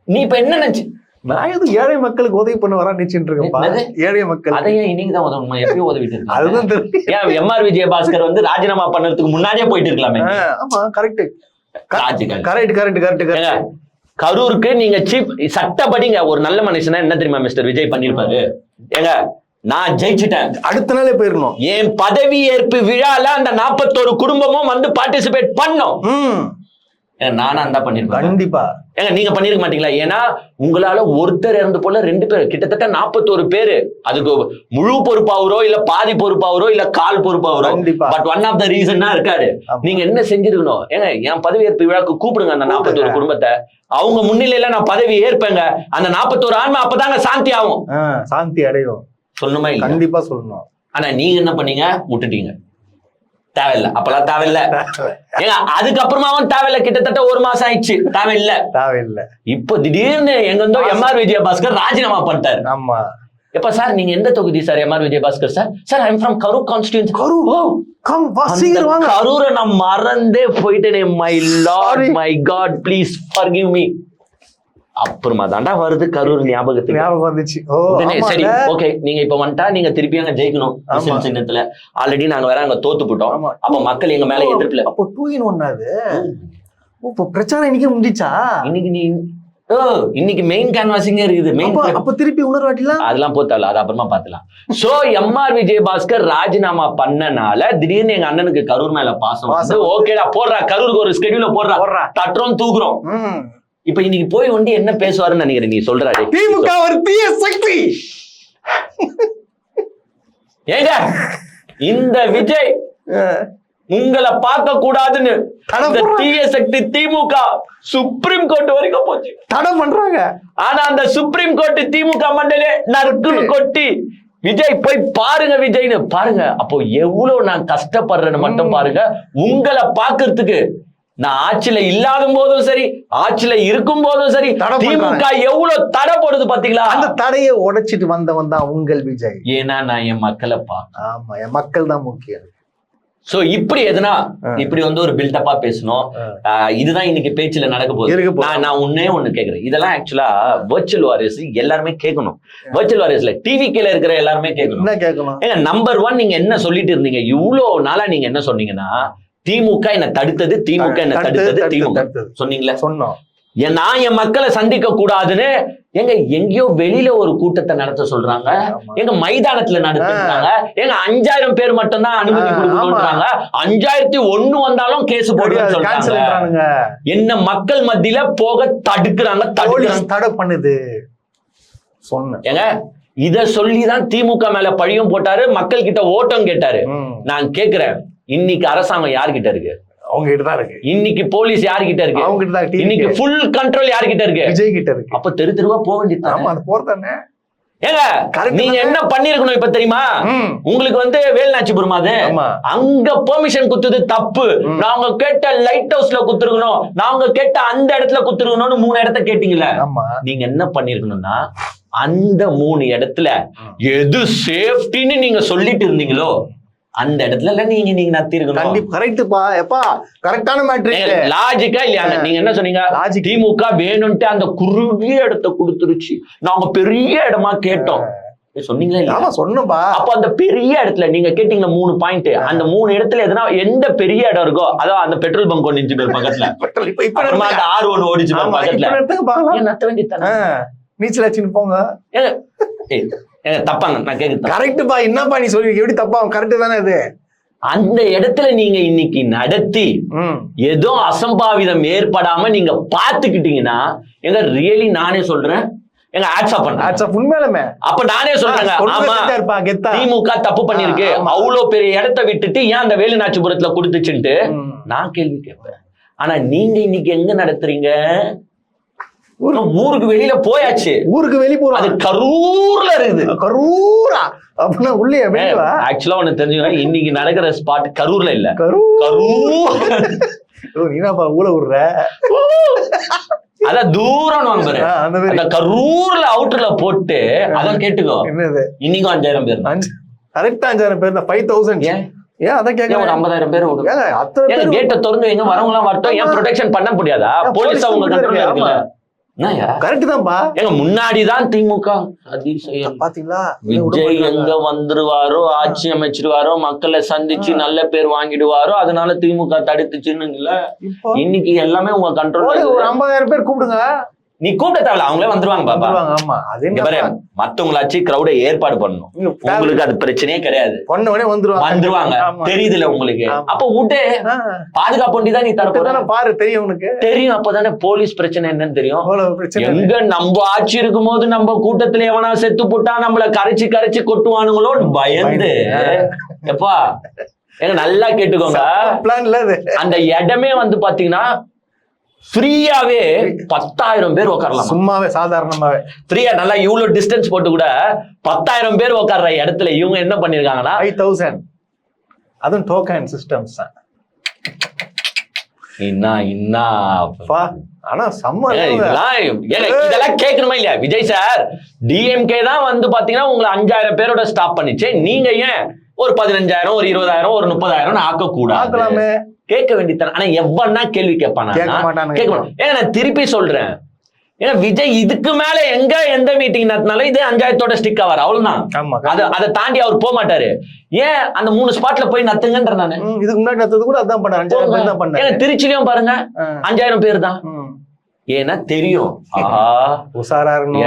நீ இப்ப என்ன நினைச்சு? நான் எது ஏழை மக்களுக்கு உதவி பண்ண வரா நினைச்சிட்டு இருக்கேன். ஏழை மக்கள் அதையே இன்னைக்குதான் உதவணுமா? எப்பயும் உதவிட்டு இருக்கு. அதுதான் தெரியும். ஏன் MR விஜயபாஸ்கர் வந்து ராஜினாமா பண்ணதுக்கு முன்னாடியே போயிட்டு இருக்கலாமே. ஆமா கரெக்ட் கரெக்ட் கரெக்ட் கரெக்ட். கரூருக்கு நீங்க சீஃப் சட்டப்படிங்க ஒரு நல்ல மனுஷனா என்ன தெரியுமா மிஸ்டர் விஜய் பண்ணிருப்பாரு? ஏங்க நான் ஜெயிச்சுட்டேன், அடுத்த நாளே போயிடணும். என் பதவி ஏற்பு விழால அந்த 41 குடும்பமும் வந்து பார்ட்டிசிபேட் பண்ணோம். நானா தான் பண்ணிருப்பேன் கண்டிப்பா. ஏங்க நீங்க பண்ணிருக்க மாட்டீங்களா? ஏன்னா உங்களால ஒருத்தர் இறந்து போல 2 பேர், கிட்டத்தட்ட 41 பேரு. அதுக்கு முழு பொறுப்பாவரோ இல்ல பாதி பொறுப்பாவரோ இல்ல கால் பொறுப்பாவரோ, but one of the reason இருக்காரு. நீங்க என்ன செஞ்சிருக்கணும்? ஏங்க என் பதவி ஏற்பு விழாக்கு கூப்பிடுங்க அந்த 41 குடும்பத்தை. அவங்க முன்னிலையில நான் பதவி ஏற்பேங்க. அந்த 41 ஆன்மா அப்பதாங்க சாந்தி ஆகும், சாந்தி அடையும். சொல்லணுமா? கண்டிப்பா சொல்லணும். ஆனா நீங்க என்ன பண்ணீங்க? விட்டுட்டீங்க. தேவையில்ல, அப்பெல்லாம் தேவையில்ல. ஏங்க அதுக்கப்புறமாவும் தேவையில்ல. கிட்டத்தட்ட 1 மாசம் ஆயிடுச்சு. தேவையில்லை. இப்போ திடீர்னு எங்க இருந்தோ MR விஜயபாஸ்கர் ராஜினாமா பண்ணிட்டாரு. ஆமா. எப்ப சார் நீங்க எந்த தொகுதி sir? MR Vijayabaskar sir. Sir I am from Karur constituency. கரூரை நான் மறந்தே போயிட்டேனே. My lord my god please forgive me. அப்புறமா தாண்டா வருது கரூர் ஞாபகத்துக்கு. ஞாபகம் வந்துச்சு. சரி ஓகே, நீங்க இப்ப வந்துட்டா நீங்க திருப்பி அங்க ஜெயிக்கணும் சின்னத்துல. ஆல்ரெடி நாங்க வேற அங்க தோத்து போட்டோம். அப்ப மக்கள் எங்க மேல எதிர்ப்புல. அப்போ 2-in-1 அது. இப்போ பிரச்சாரம் இன்னைக்கு முடிஞ்சா? இன்னைக்கு நீ இன்னைக்கு மெயின் கேன்வாசிங்கே இருக்குது. மெயின் அப்ப திருப்பி உணர்வாட்டிலாம் அதெல்லாம் போத்தால, அது அப்புறமா பாத்துலாம். சோ MR விஜயபாஸ்கர் ராஜினாமா பண்ணனால திடீர்னு எங்க அண்ணனுக்கு கரூர் மேல பாசம். ஓகேடா போடுறா, கரூருக்கு ஒரு ஸ்கெடியூல போடுறா, தட்டுறோம் தூக்குறோம். இப்ப இன்னைக்கு போய் வந்து என்ன பேசுவாருன்னு நினைக்கிறேன்? நீ சொல்றாரு திமுக ஒரு தீய சக்தி. ஏங்க இந்த விஜய் உங்களை பார்க்க கூடாதுன்னு இந்த தீய சக்தி திமுக சுப்ரீம் கோர்ட் வரைக்கும் போச்சு, தடை பண்றாங்க. ஆனா அந்த சுப்ரீம் கோர்ட் திமுக மண்டலே நறுக்குன்னு கொட்டி விஜய் போய் பாருங்க விஜய்னு பாருங்க. அப்போ எவ்வளவு நான் கஷ்டப்படுறேன்னு மட்டும் பாருங்க. உங்களை பாக்குறதுக்கு நான் ஆட்சியில இல்லாத போதும் சரி, ஆட்சியில இருக்கும் போதும் சரி, திமுக எவ்வளவு தடை போடுது பாத்தீங்களா? அந்த தடையை உடைச்சிட்டு வந்தவன் தான் உங்கள் விஜய். ஏன்னா நான் என் மக்களை பார்க்க. ஆமா, என் மக்கள் தான் முக்கியம். சோ இப்படி எதுனா இப்படி வந்து ஒரு பில்டப்பா பேசணும். இதுதான் இன்னைக்கு பேச்சுல நடக்க போகுது. நான் ஒண்ணு கேக்குறேன். இதெல்லாம் ஆக்சுவலா வர்ச்சுவல் வாரியர்ஸ் எல்லாருமே கேட்கணும். வர்ச்சுவல் வாரியர்ஸ்ல டிவி கீழ இருக்கிற எல்லாருமே கேட்கணும். ஏங்க நம்பர் 1 நீங்க என்ன சொல்லிட்டு இருந்தீங்க இவ்வளவு நாளா? நீங்க என்ன சொன்னீங்கன்னா திமுக என்ன தடுத்தது, திமுக என்ன தடுத்தது, திமுக சொன்னீங்களா? சொன்னோம். நான் என் மக்களை சந்திக்க கூடாதுன்னு எங்கேயோ வெளியில ஒரு கூட்டத்தை நடத்த சொல்றாங்க. எங்க மைதானத்துல நடத்துறாங்க. 5000 பேர் மட்டும் தான் அனுமதி கொடுக்கணும்ன்றாங்க. 5001 வந்தாலும் கேஸ் போடுன்னு சொல்றாங்க. என்ன மக்கள் மத்தியில போக தடுக்கிறாங்க. தடை பண்ணுது சொன்ன ஏங்க இத சொல்லிதான் திமுக மேல பழியும் போட்டாரு, மக்கள் கிட்ட ஓட்டம் கேட்டாரு. நான் கேக்குறேன், இன்னைக்கு அரசாங்கம் யார்கிட்ட இருக்கு? அவங்க கிட்ட தான் இருக்கு. இன்னைக்கு போலீஸ் யார்கிட்ட இருக்கு? அவங்க கிட்ட தான். இன்னைக்கு ஃபுல் கண்ட்ரோல் யார்கிட்ட இருக்கு? விஜய் கிட்ட இருக்கு. அப்ப தெரு தெருவா போக வேண்டியது. ஆமா, அது போறதானே. ஏங்க நீங்க என்ன பண்ணிருக்கணும் இப்ப தெரியுமா? உங்களுக்கு வந்து வேலுநாச்சிபுரம் அது அங்க பெர்மிஷன் குத்துது தப்பு. நாங்க கேட்ட லைட் ஹவுஸ்ல குத்துருக்கணும், நாங்க கேட்ட அந்த இடத்துல குத்துருக்கணும்னு 3 இடத்த கேட்டீங்கல்ல. நீங்க என்ன பண்ணிருக்கணும்னா அந்த 3 இடத்துல எது சேஃப்டின்னு நீங்க சொல்லிட்டு இருந்தீங்களோ அந்த இடத்துல நீங்க நத்திருக்கணும். கரெக்ட்பா. எப்பா கரெக்டான மேட்டர். லாஜிக்கா இல்லையா? நீங்க என்ன சொன்னீங்க? திமுக வேணும்ட்டு அந்த குறுகிய இடத்தை கொடுத்துருச்சு, நாங்க பெரிய இடமா கேட்டோம் சொன்னீங்களா? இல்ல சொன்னப்பா. அப்ப அந்த பெரிய இடத்துல நீங்க கேட்டீங்க 3 பாயிண்ட். அந்த 3 இடத்துல எதனா எந்த பெரிய இடம் இருக்கோ, அதான் அந்த பெட்ரோல் பங்க் ஒன்று இருந்துச்சு பக்கத்துல, அந்த R1 ஓடிச்சு பக்கத்துல, நத்த வேண்டியது. நீச்சல் அடிச்சுன்னு போங்க. தப்பாங்க நான் கேக்குறேன். கரெக்ட்பா. என்னப்பா நீ சொல்லி எப்படி தப்பா? கரெக்ட் தானே அது. அந்த இடத்துல நீங்க இன்னைக்கு நடத்தி ஏதோ அசம்பாவிதம் ஏற்படாம நீங்க பாத்துக்கிட்டீங்கன்னா எங்க ரியலி நானே சொல்றேன், எங்க ஆட்சா பண்றேன் உண்மையிலுமே. அப்ப நானே சொல்றேங்க, ஆமா திமுக தப்பு பண்ணிருக்கு, அவ்வளவு பெரிய இடத்தை விட்டுட்டு ஏன் அந்த வேலுநாச்சிபுரத்துல கொடுத்துச்சுன்ட்டு நான் கேள்வி கேட்பேன். ஆனா நீங்க இன்னைக்கு எங்க நடத்துறீங்க? ஊருக்கு வெளியில போயாச்சு. ஊருக்கு வெளிய போறோம். அது கரூர்ல இருக்குது. கரூரா? அப்படின்னா உள்ளே ஆக்சுவலா ஒண்ணு தெரிஞ்சுக்கணும், இன்னைக்கு நடக்கிற ஸ்பாட் கரூர்ல இல்ல, கரூர். நீனாப்பா ஊழ விடுற? அதான் தூரம் வாங்குற அந்த கரூர்ல அவுட்டர்ல போட்டு அதான் கேட்டுக்கோ. என்னது இன்னைக்கும் 5000 பேர்? கரெக்டா 5000 பேர் தான். 5000. ஏன் அதான் கேட்க? ஒரு 50000 பேர் கேட்ட திறந்து எங்க வரவங்க எல்லாம் வரட்டும். ஏன் ப்ரொடெக்ஷன் பண்ண முடியாதா? போலீஸ் அவங்க கண்ட்ரோல்ல இருக்குல்ல. கரெக்ட் தான்ப்பா. எங்க முன்னாடிதான் திமுக பாத்தீங்களா? விஜய் எங்க வந்துருவாரோ, ஆட்சி அமைச்சிருவாரோ, மக்களை சந்திச்சு நல்ல பேர் வாங்கிடுவாரோ, அதனால திமுக தடுத்துச்சுன்னு இல்ல. இன்னைக்கு எல்லாமே உங்க கண்ட்ரோல். ஒரு 50000 பேர் கூப்பிடுங்க. நீ கூப்பிட்ட தேவையில்ல, அவங்களே வந்துருவாங்க பாப்பா. ஆமா, அதே மத்தவங்களாச்சு கிரௌட ஏற்பாடு பண்ணணும். உங்களுக்கு அது பிரச்சனையே கிடையாது. வந்துருவாங்க தெரியுதுல உங்களுக்கு. அப்ப விட்டு பாதுகாப்பு வண்டி தான் நீ தரப்போ பாரு, தெரியும் உனக்கு தெரியும். அப்பதானே போலீஸ் பிரச்சனை என்னன்னு தெரியும். எங்க நம்ம ஆட்சி இருக்கும் போது நம்ம கூட்டத்துல எவனா செத்து போட்டா நம்மள கரைச்சு கரைச்சு கொட்டுவானுங்களோ பயந்து. எப்பா எங்க நல்லா கேட்டுக்கோங்க, அந்த இடமே வந்து பாத்தீங்கன்னா ஃப்ரீயாவே 10000 பேர் உட்காரலாம். சும்மாவே சாதாரணமாவே ஃப்ரீயா நல்லா இவ்வளவு டிஸ்டன்ஸ் போட்டு கூட 10000 பேர் உட்கார்ற இடத்துல இவங்க என்ன பண்ணிருக்காங்கன்னா 5000. அதுவும் டோக்கன் சிஸ்டம்ஸ் தான். ஆனா இதெல்லாம் கேட்கணுமா இல்லையா? விஜய் சார் டிஎம்கே தான் வந்து பாத்தீங்கன்னா உங்களை 5000 பேரோட ஸ்டாப் பண்ணிச்சு. நீங்க ஏன் ஒரு 15000 ஒரு 20000 ஒரு 30000 ஆக்க கூடாது? கேட்க வேண்டியது. ஆனா எவ்வளவுனா கேள்வி கேட்பானா? ஏன் நான் திருப்பி சொல்றேன், ஏன்னா விஜய் இதுக்கு மேல எங்க எந்த மீட்டிங் நடத்தினாலும் இது 5000 ஸ்டிக் ஆவார், அவ்வளவுதான். அதை தாண்டி அவர் போக மாட்டாரு. ஏன் அந்த 3 ஸ்பாட்ல போய் நத்துங்கன்ற நானு இதுக்கு முன்னாடி நத்தது கூட அதான் பண்ணாரு. 5000 பேர் தான் பண்ணாரு. திருச்சிலையும் பாருங்க 5000 பேர் தான். ஏன்னா தெரியும்,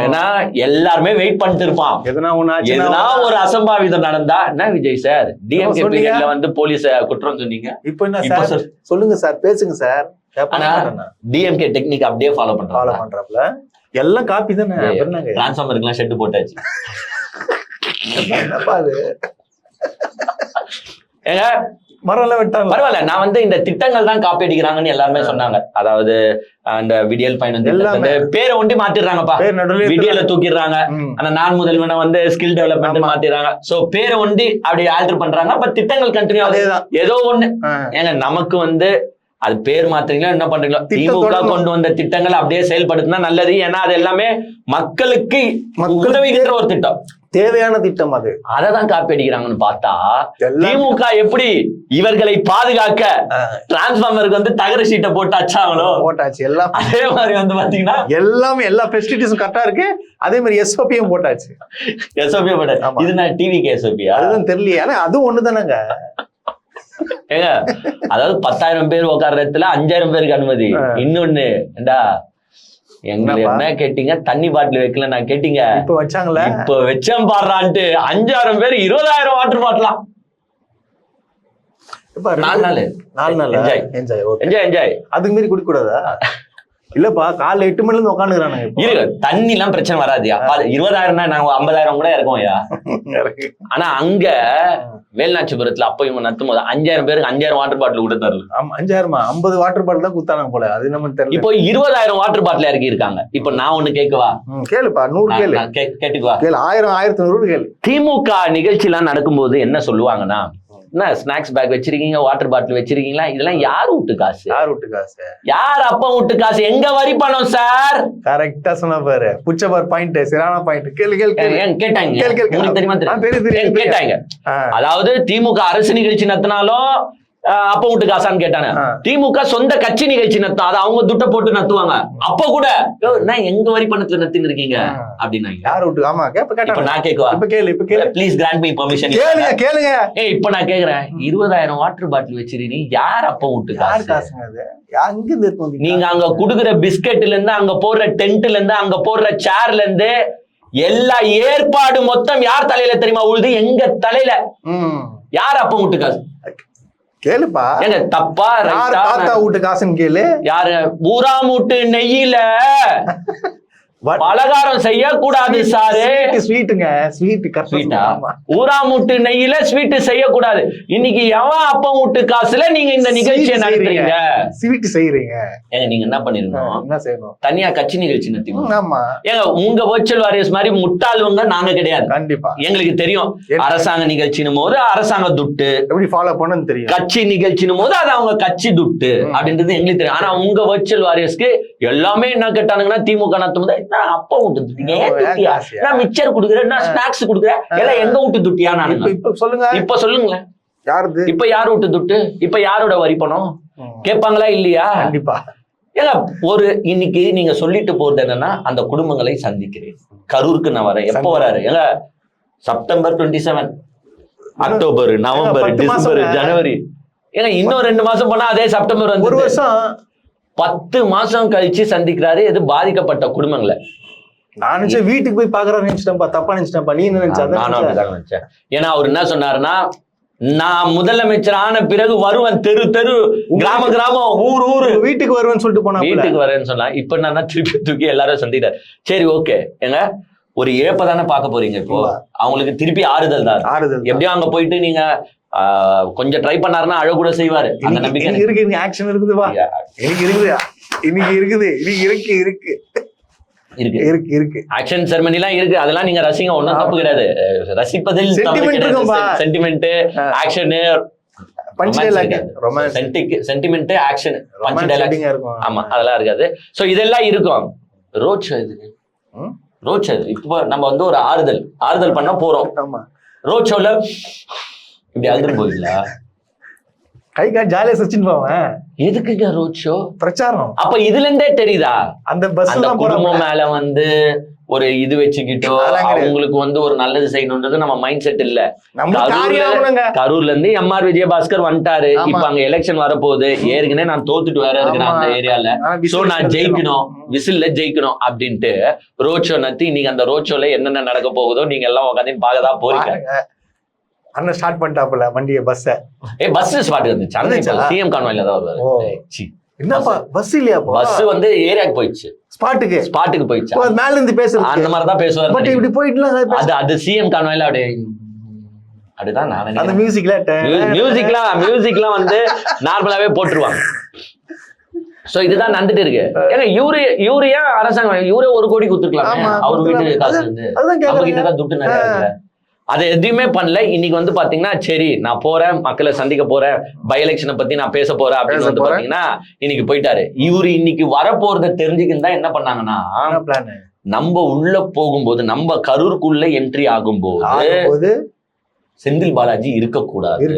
ஏன்னா எல்லாருமே வெயிட் பண்ணிட்டு இருப்பான். எதனா ஒரு அசம்பாவிதம் நடந்தா என்ன விஜய் சார் டிஎம்கே பீரியட்ல வந்து போலீஸ் குற்றம் சொன்னீங்க. இப்போ என்ன சார் சொல்லுங்க சார், பேசுங்க சார். டிஎம்கே டெக்னிக் அப்படியே ஃபாலோ பண்றாப்ல. எல்லாம் காப்பி தானே. டிரான்ஸ்ஃபார்மருக்குலாம் ஷெட் போட்டாச்சு. ஏங்க மரம்லாம் வெட்டாங்க, பரவாயில்ல. நான் வந்து இந்த திட்டங்கள் தான் காப்பி அடிக்கிறாங்கன்னு எல்லாருமே சொன்னாங்க. அதாவது அந்த விடியல் பயன் வந்து பேரை ஒண்டி மாத்திடுறாங்கப்பா, விடியல தூக்கிடுறாங்க. ஆனா நான் முதல்வனை வந்து ஸ்கில் டெவலப்மெண்ட் மாத்திடுறாங்க. சோ பேரை ஒண்டி அப்படி ஆல்டர் பண்றாங்க. பட் திட்டங்கள் கண்டினியூ ஆகுது. ஏதோ ஒண்ணு. ஏங்க நமக்கு வந்து அது பேர் மாத்துறீங்களா என்ன பண்றீங்களோ, திமுக கொண்டு வந்த திட்டங்களை அப்படியே செயல்படுத்தினா நல்லது. ஏன்னா அது எல்லாமே மக்களுக்கு உதவிகின்ற ஒரு திட்டம். தேவையான திட்டம் அது. அததான் காப்பி அடிக்கிறாங்கன்னு பார்த்தா எல்லாம் திமுக எப்படி இவர்களை பாதுகாக்க டிரான்ஸ்பார்மருக்கு வந்து தகர சீட்டை போட்டு அச்சாங்களோ போட்டாச்சு எல்லாம். அதே மாதிரி வந்து பாத்தீங்கன்னா எல்லாமே எல்லா ஃபெசிலிட்டிஸும் கரெக்டா இருக்கு. அதே மாதிரி எஸ்ஓபியும் போட்டாச்சு. எஸ்ஓபி போட்ட இது நான் டிவிக்கு எஸ்ஓபியா அதுதான் தெரியலையே. ஆனா அதுவும் ஒண்ணுதானங்க. ஏங்க அதாவது 10,000 பேர் உட்கார்ற இடத்துல 5,000 பேருக்கு அனுமதி. இன்னொன்னு ஏண்டா எங்களை என்ன கேட்டீங்க, தண்ணி பாட்டில் வைக்கல நான் கேட்டீங்க, இப்ப வச்சாங்களே, இப்ப வச்சேன் பாடுறான்ட்டு 5,000 பேர் 20,000 வாட்டர் பாட்டிலாம். இப்ப 4 நாள் என்ஜாய் என்ஜாய் என்ஜாய். அதுக்கு மீறி குடிக்க கூடாதா? இல்லப்பா காலைல 8 மணில இருந்து உட்காந்துக்கிறானுங்க. இருக்கு தண்ணி எல்லாம் பிரச்சனை வராதுயா. 20,000 நாங்க 50,000 கூட இருக்கோம்யா. ஆனா அங்க வேல்நாச்சிபுரத்துல அப்ப இவங்க நத்தும் போது 5,000 பேருக்கு 5,000 வாட்டர் பாட்டில் கூட தரல. 5,000 50 வாட்டர் பாட்டில் தான் குத்தானாங்க போல. அது நம்ம தெரியல. இப்போ 20,000 வாட்டர் பாட்டில் இறக்கி இருக்காங்க. இப்ப நான் ஒண்ணு கேட்கவா? கேளுப்பா, 100 கேளு. கேட்டுக்குவா, கேளு. 1000 1500 கேளு. திமுக நிகழ்ச்சி எல்லாம் நடக்கும்போது என்ன சொல்லுவாங்கன்னா, என்ன ஸ்நாக்ஸ் பேக் வச்சிருக்கீங்க, வாட்டர் பாட்டில் வச்சிருக்கீங்களா, இதெல்லாம் யார் வீட்டு காசு? யார் வீட்டு காசு? யார் அப்பா வீட்டு காசு? எங்க வரி பணம் சார். கரெக்டா சொன்ன பாரு. புச்ச பார் பாயிண்ட், சரியான பாயிண்ட். கேளு கேளு கேளு. கேட்டாங்க. உங்களுக்கு தெரியுமா? தெரியும். கேட்டாங்க. அதாவது திமுக அரசு நிகழ்ச்சி நடத்தினாலும் அப்ப வீட்டு காசான்னு கேட்டாங்க. திமுக சொந்த கட்சி நிகழ்ச்சி நத்தும், அதை அவங்க துட்ட போட்டு நத்துவாங்க. அப்ப கூட நான் எங்க வரி பணத்துல நத்தின்னு இருக்கீங்க அப்படின்னாங்க. யார் வீட்டு? ஆமா கேப்ப. நான் கேக்குவா, இப்ப கேளு. இப்ப கேளு. Please grant me permission. கேளுங்க. இப்ப நான் கேக்குறேன், 20,000 வாட்டர் பாட்டில் வச்சிருக்கீங்க, யார் அப்ப வீட்டு யார் காசுங்க அது? அங்க இருந்து நீங்க அங்க குடுக்குற பிஸ்கெட்ல இருந்து, அங்க போடுற டென்ட்ல இருந்து, அங்க போடுற சேர்ல இருந்து எல்லா ஏற்பாடு மொத்தம் யார் தலையில தெரியுமா உழுது? எங்க தலையில. யார் அப்ப வீட்டு காசு? கேளுப்பா. ஏங்க தப்பா யார் தாத்தா வீட்டு காசுன்னு கேளு. யாரு? ஊரா மூட்டு நெய்யில பலகாரம் செய்யக்கூடாது சாரு. ஸ்வீட்டுங்க. ஸ்வீட்டா? ஊரா மூட்டு நெய்யில ஸ்வீட் செய்யக்கூடாது. இன்னைக்கு எவன் அப்பா வீட்டு காசுல நீங்க இந்த நிகழ்ச்சியை நடத்துறீங்க? ஸ்வீட் செய்யறீங்க. ஏங்க நீங்க என்ன பண்ணிருக்கோம்? என்ன செய்யணும்? தனியா கட்சி நிகழ்ச்சி நடத்திக்கணும். ஆமா. ஏங்க உங்க வர்ச்சுவல் வாரியர்ஸ் மாதிரி முட்டாளுவங்க நாங்க கிடையாது. கண்டிப்பா எங்களுக்கு தெரியும். அரசாங்க நிகழ்ச்சினும் போது அரசாங்க துட்டு எப்படி ஃபாலோ பண்ணணும்னு தெரியும். கட்சி நிகழ்ச்சினும் போது அது அவங்க கட்சி துட்டு அப்படின்றது எங்களுக்கு தெரியும். ஆனா உங்க வர்ச்சுவல் வாரியர்ஸ்க்கு எல்லாமே என்ன கேட்டானுங்கன்னா, திமுக நடத்தும் போது அப்பா வீட்டு துட்டியா, நான் மிச்சர் குடுக்குறேன், நான் ஸ்நாக்ஸ் குடுக்குறேன், எல்லாம் எங்க வீட்டு துட்டியா? நான் இப்ப சொல்லுங்க. இப்ப சொல்லுங்களேன், யாருது? இப்ப யார் வீட்டு துட்டு? இப்ப யாரோட வரி பணம் கேட்பாங்களா இல்லையா? கண்டிப்பா. ஏங்க ஒரு இன்னைக்கு நீங்க சொல்லிட்டு போறது என்னன்னா, அந்த குடும்பங்களை சந்திக்கிறேன். கரூருக்கு நான் வரேன். எப்ப வராரு? ஏங்க செப்டம்பர் 27, அக்டோபர், நவம்பர், டிசம்பர், ஜனவரி. ஏங்க இன்னும் 2 மாசம் போனா அதே செப்டம்பர் வந்து 1 வருஷம் 10 மாசம் கழிச்சு சந்திக்கிறாரு. எது பாதிக்கப்பட்ட குடும்பங்களை. நான் நினைச்சேன் வீட்டுக்கு போய் பாக்குறேன்னு நினைச்சிட்டேன்ப்பா. தப்பா நினைச்சிட்டேன்ப்பா. நீ என்ன நினைச்சா? நானும் நினைச்சேன். ஏன்னா அவர் என்ன சொன்னாருன்னா, நான் முதலமைச்சர் ஆன பிறகு வருவேன், தெரு தெரு, கிராம கிராமம், ஊர் ஊரு வீட்டுக்கு வருவேன்னு சொல்லிட்டு போனா. வீட்டுக்கு வரேன்னு சொன்னா இப்ப நான் திருப்பி தூக்கி எல்லாரும் சந்திட்டாரு. சரி ஓகே. ஏங்க ஒரு இழப்ப தானே பார்க்க போறீங்க. இப்போ அவங்களுக்கு திருப்பி ஆறுதல் தான். எப்படியும் அங்க போயிட்டு நீங்க கொஞ்சம் ட்ரை பண்ணாருன்னா அழ கூட செய்வாரு. அந்த நம்பிக்கை இருக்கு. ஆக்ஷன் இருக்குதுவா? எனக்கு இருக்குது. இன்னைக்கு இருக்குது. இன்னைக்கு இருக்கு இருக்கு ஆக்ஷன் செரமனி எல்லாம் இருக்கு. அதெல்லாம் நீங்க ரசிங்க, ஒன்னும் தப்பு கிடையாது. ரசிப்பதில் sentiment, action, sentiment, action, punch dialogue. ஆமா அதெல்லாம் இருக்காது. சோ இதெல்லாம் இருக்கும். ரோட் ஷோ இது. ரோட் ஷோ இப்போ நம்ம வந்து ஒரு ஆறுதல் பண்ண போறோம். ரோட் ஷோல இப்படி அழுது போயிடலா? கை காட்டு ஜாலியா சச்சின் போவேன். எதுக்குங்க ரோட் ஷோ? பிரச்சாரம். அப்ப இதுல இருந்தே தெரியுதா அந்த பஸ் குடும்பம் மேல வந்து ஒரு இது வச்சுக்கிட்டோ அவங்களுக்கு வந்து ஒரு நல்லது செய்யணும்ன்றது நம்ம மைண்ட் செட் இல்ல. கரூர்ல இருந்து எம்ஆர் விஜயபாஸ்கர் வந்துட்டாரு. இப்ப அங்க எலெக்ஷன் வரப்போகுது. ஏற்கனவே நான் தோத்துட்டு வேற இருக்கிறேன் அந்த ஏரியால. சோ நான் ஜெயிக்கணும், விசில்ல ஜெயிக்கணும் அப்படின்ட்டு ரோட் ஷோ நடத்தி இன்னைக்கு அந்த ரோட் ஷோல என்னென்ன நடக்க போகுதோ நீங்க எல்லாம் உட்காந்து பார்க்கதான் போறீங்க. அண்ணன் ஸ்டார்ட் பண்ணிட்டாப்புல வண்டிய பஸ் ஸ்பாட் வந்துச்சு. சிஎம் கான்வாய்ல தான் வருவாரு. என்னப்பா பஸ் இல்லையா? பஸ் வந்து ஏரியாக்கு போயிடுச்சு. ஸ்பாட்டுக்கு போயிடுச்சு. மேல இருந்து பேசுறது அந்த மாதிரி தான் பேசுவாரு. பட் இப்படி போயிட்டு அது சிஎம் கான்வாய்ல அப்படிதான் நான் அந்த மியூசிக்லாம் வந்து நார்மலாவே போட்டுருவாங்க. சோ இதுதான் நடந்துட்டு இருக்கு. ஏங்க யூரியா அரசாங்கம் இவரே 1 கோடி கொடுத்துருக்கலாம். அவர் வீட்டு காசு வந்து நம்ம கிட்டதான் துட்டு நிறைய இருக்குல்ல. அதை எதுவுமே பண்ணல. இன்னைக்கு வந்து பாத்தீங்கன்னா சரி நான் போறேன், மக்களை சந்திக்க போறேன், பை எலெக்ஷனை பத்தி நான் பேச போறேன் அப்படின்னு வந்து பாத்தீங்கன்னா இன்னைக்கு போயிட்டாரு. இவரு இன்னைக்கு வரப்போறத தெரிஞ்சுக்கின்னு தான் என்ன பண்ணாங்கன்னா நம்ம உள்ள போகும்போது நம்ம கரூருக்குள்ள என்ட்ரி ஆகும்போது செந்தில் பாலாஜி இருக்கக்கூடாது.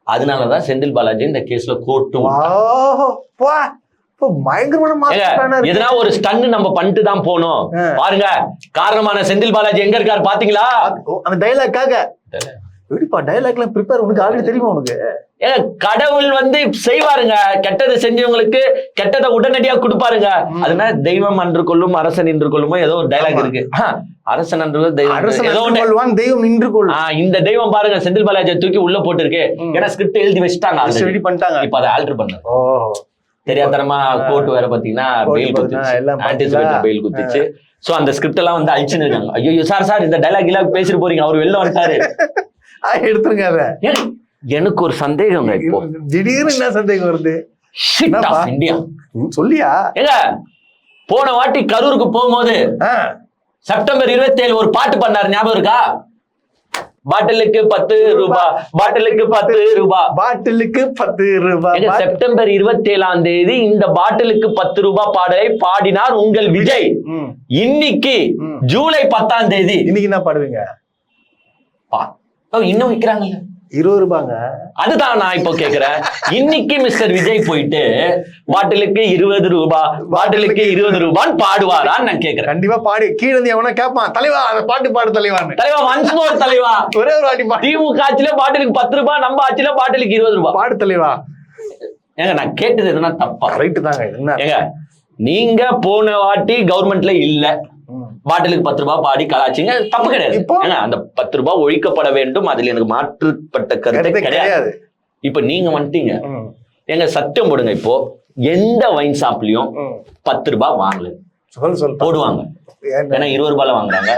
அதனாலதான் செந்தில் பாலாஜி இந்த கேஸ்ல கோர்ட்டும் எதனா ஒரு ஸ்டன் நம்ம பண்ணிட்டு தான் போனோம். பாருங்க, காரணமான செந்தில் பாலாஜி எங்க இருக்காரு பாத்தீங்களா? அந்த டைலாக்காக டைலாக்லாம் ப்ரிப்பேர் உனக்கு ஆல்ரெடி தெரியுமா? உனக்கு கடவுள் வந்து செய்வாருங்க, கெட்டது செஞ்சவங்களுக்கு கெட்டதை உடனடியா கொடுப்பாருங்க. அதனால தெய்வம் அன்று கொள்ளும் அரசன் நின்று கொள்ளுமோ ஏதோ ஒரு டைலாக் இருக்கு. அரசன் அன்று தெய்வம் நின்று கொள்ளும். இந்த தெய்வம் பாருங்க செந்தில் பாலாஜியை தூக்கி உள்ள போட்டுருக்கு. ஏன்னா ஸ்கிரிப்ட் எழுதி வச்சுட்டாங்க, ரெடி பண்ணிட்டாங்க. இப்ப அதை ஆல்டர் பண்ண தெரியாதனமா கோர்ட் வேற பாத்தீங்கன்னா பெயில் குத்துச்சு, பெயில் குத்துச்சு. சோ அந்த ஸ்கிரிப்ட் எல்லாம் வந்து அழிச்சுன்னு இருக்காங்க. ஐயோ சார் இந்த டைலாக் எல்லாம் பேசிட்டு போறீங்க, அவர் வெளில வந்துட்டாரு, எடுத்துருங்க அத. எனக்கு ஒரு சந்தேகம், இப்போ திடீர்னு என்ன சந்தேகம் வருது? இந்தியா சொல்லியா? ஏங்க போன வாட்டி கரூருக்கு போகும்போது செப்டம்பர் 27 ஒரு பாட்டு பண்ணாரு, ஞாபகம் இருக்கா? பாட்டிலுக்கு 10 ரூபாய், பாட்டிலுக்கு 10 ரூபாய், பாட்டிலுக்கு 10 ரூபாய். செப்டம்பர் 27ஆம் தேதி இந்த பாட்டிலுக்கு 10 ரூபாய் பாடலை பாடினார் உங்கள் விஜய். இன்னைக்கு ஜூலை 10ஆம் தேதி, இன்னைக்கு என்ன பாடுவீங்க? இன்னும் விக்கிறாங்க 20 ரூபாங்க. அதுதான் நான் இப்போ கேக்குறேன். இன்னைக்கு மிஸ்டர் விஜய் போயிட்டு பாட்டிலுக்கு 20 ரூபாய், பாட்டிலுக்கு 20 ரூபான்னு பாடுவாரான்னு நான் கேக்குறேன். கண்டிப்பா பாடி கீழே இருந்து எவனா கேட்பான், தலைவா அந்த பாட்டு பாடு தலைவான்னு. தலைவா ஒன்ஸ் மோர் தலைவா, ஒரே ஒரு வாட்டி திமுக ஆட்சியில பாட்டிலுக்கு 10 ரூபாய், நம்ம ஆட்சியில பாட்டிலுக்கு 20 ரூபாய் பாடு தலைவா. ஏங்க நான் கேட்டது எதுனா தப்பா? ரைட்டு தாங்க. என்ன ஏங்க நீங்க போன வாட்டி கவர்மெண்ட்ல இல்ல, பாட்டிலுக்கு 10 ரூபாய் பாடி கலாச்சிங்க, தப்பு கிடையாது. அந்த 10 ரூபாய் ஒழிக்கப்பட வேண்டும், அதுல எனக்கு மாற்றுப்பட்ட கருத்து கிடையாது. இப்ப நீங்க வந்துட்டீங்க, எங்க சத்தியம் போடுங்க, இப்போ எந்த வைன் ஷாப்லயும் 10 ரூபாய் வாங்கல போடுவாங்க, ஏன்னா 20 ரூபாய்ல வாங்குறாங்க.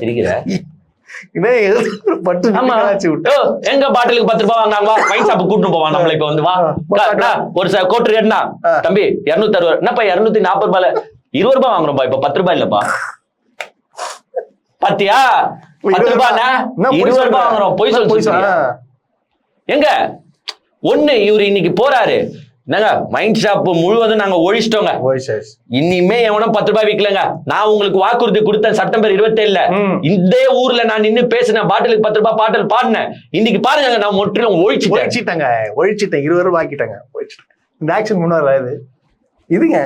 சிரிக்கிற எங்க பாட்டிலுக்கு 10 ரூபாய் வாங்குறாங்க, வைன் ஷாப்பு கூட்டு போவான் நம்மள. இப்ப வந்து வா ஒரு கோட்டர் கேட்டா தம்பி 260, என்னப்பா 240 ரூபாய்ல 20 ரூபாய் வாங்குறோம்ப்பா, இப்ப 10 ரூபாய் இல்லப்பா. பாத்தியா 10 ரூபாய் 20 ரூபாய் வாங்குறோம். பொய் சொல்ல எங்க ஒண்ணு இவரு இன்னைக்கு போறாரு, என்னங்க மைண்ட் ஷாப் முழுவதும் நாங்க ஒழிச்சிட்டோங்க, இனிமே எவனும் 10 ரூபாய் விக்கலங்க. நான் உங்களுக்கு வாக்குறுதி கொடுத்தேன் செப்டம்பர் 27ல, இந்த ஊர்ல நான் நின்னு பேசினேன், பாட்டிலுக்கு 10 ரூபாய் பாட்டில் பாடினேன். இன்னைக்கு பாருங்க நான் முற்றிலும் ஒழிச்சிட்டேங்க, 20 ரூபாய் ஆக்கிட்டாங்க. இந்த ஆக்ஷன் முன்னாடி இதுங்க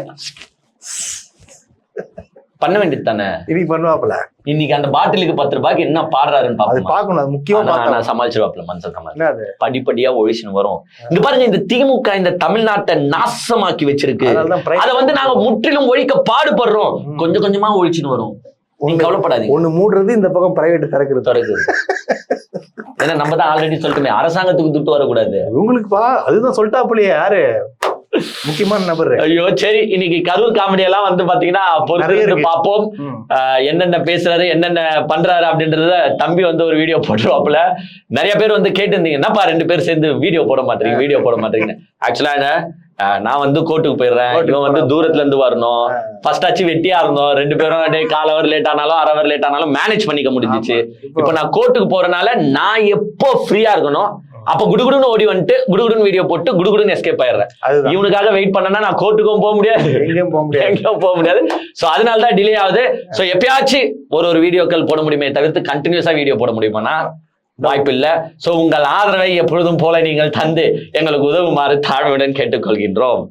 பண்ண வேண்டியது தானே. இன்னைக்கு பண்ணுவாப்ல, இன்னைக்கு அந்த பாட்டிலுக்கு 10 ரூபாய்க்கு என்ன பாடுறாருன்னு பாக்கணும். அது முக்கியமா நான் சமாளிச்சிருவாப்ல, மனசு சமாளி படிப்படியா ஒழிச்சுன்னு வரும். இங்க பாருங்க, இந்த திமுக இந்த தமிழ்நாட்டை நாசமாக்கி வச்சிருக்கு. அதை வந்து நாங்க முற்றிலும் ஒழிக்க பாடுபடுறோம், கொஞ்சம் கொஞ்சமா ஒழிச்சுன்னு வரும். நீங்க கவலைப்படாதீங்க. ஒண்ணு மூடுறது, இந்த பக்கம் பிரைவேட் திறக்குது. ஏன்னா நம்ம தான் ஆல்ரெடி சொல்லிட்டோமே, அரசாங்கத்துக்கு துட்டு வரக்கூடாது. உங்களுக்குப்பா அதுதான் சொல்லிட்டாப்புலையே யாரு முக்கியமான நபர். ஐயோ சரி, இன்னைக்கு கரூர் காமெடி எல்லாம் வந்து பாத்தீங்கன்னா பொறுத்து பார்ப்போம், என்னென்ன பேசுறாரு என்னென்ன பண்றாரு அப்படின்றத தம்பி வந்து ஒரு வீடியோ போட்டுருவாப்புல. நிறைய பேர் வந்து கேட்டு இருந்தீங்க, என்னப்பா 2 பேர் சேர்ந்து வீடியோ போட மாட்டீங்க. ஆக்சுவலா நான் வந்து கோர்ட்டுக்கு போயிடுறேன், இவன் வந்து தூரத்துல இருந்து வரணும். ஃபர்ஸ்ட் ஆச்சு வெட்டியா இருந்தோம், 2 பேரும் கால் அவர் லேட் ஆனாலும் அரை அவர் லேட் ஆனாலும் மேனேஜ் பண்ணிக்க முடிஞ்சிச்சு. இப்ப நான் கோர்ட்டுக்கு போறதுனால நான் எப்போ ஃப்ரீயா இருக்கணும் அப்ப குடுகுடுன்னு ஓடி வந்துட்டு குடுகுடுன்னு வீடியோ போட்டு குடுகுடுன்னு எஸ்கேப் ஆயிடுறேன். இவனுக்காக வெயிட் பண்ணனா நான் கோர்ட்டுக்கும் போக முடியாது, எங்கேயும் போக முடியாது. சோ அதனாலதான் டிலே ஆகுது. சோ எப்பயாச்சும் ஒரு வீடியோக்கள் போட முடியுமே தவிர்த்து கண்டினியூஸா வீடியோ போட முடியுமானா வாய்ப்பு இல்லை. சோ உங்கள் ஆதரவை எப்பொழுதும் போல நீங்கள் தந்து எங்களுக்கு உதவுமாறு தாழ்மையுடன் கேட்டுக்கொள்கின்றோம்.